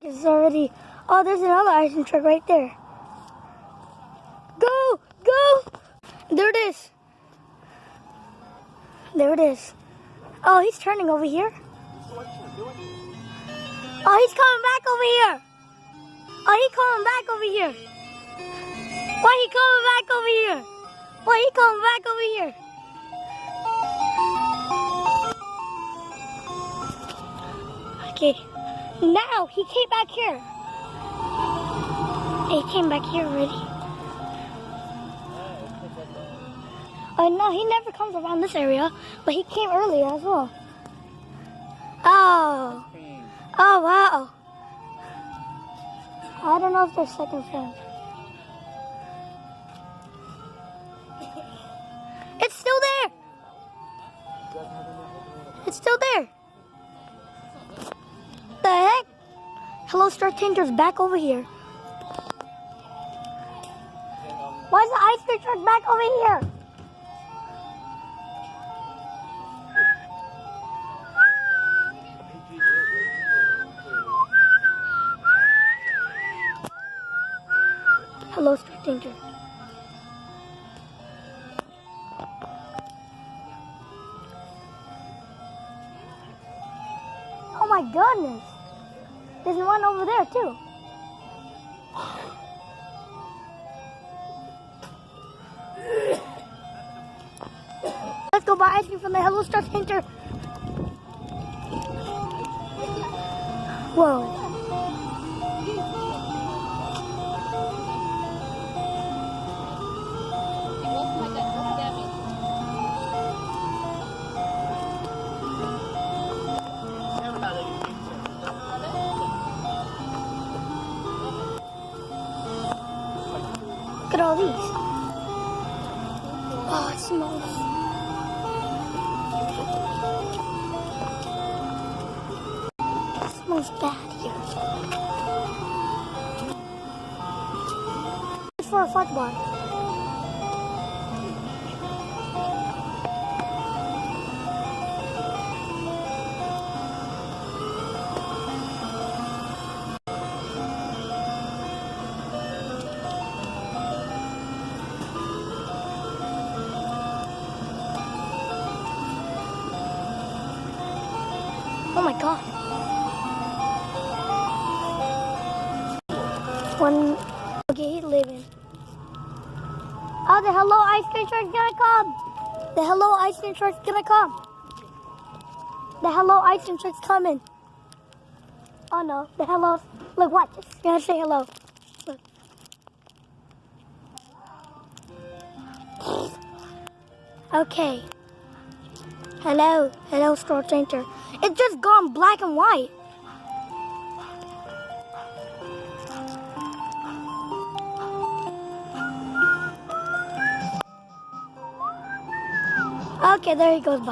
It's already... Oh, there's another ice cream truck right there. Go! Go! There it is. There it is. Oh, he's turning over here. Oh, he's coming back over here. Oh, he's coming back over here. Why he coming back over here? Why he coming back over here? Okay. Now he came back here. He came back here already. Oh no, he never comes around this area, but he came earlier as well. Oh. Oh wow. I don't know if there's second fans. It's still there. It's still there. The heck? Hellostrawtainer's back over here. Why is the ice cream truck back over here? Hellostrawtainer. Oh my goodness. There's one over there too. Let's go buy ice cream from the Hellostrawtainer. Whoa. Look at all these. Oh, it smells. It smells bad here. It's for a fudge bar. Oh my god. Okay, he's leaving. Oh, the hello ice cream truck's gonna come. The hello ice cream truck's gonna come. The hello ice cream truck's coming. Oh no, the hello. Look, watch. It's gonna say hello. Look. Okay. Hello, Hellostrawtainer. It's just gone black and white. Okay, there he goes. Bye.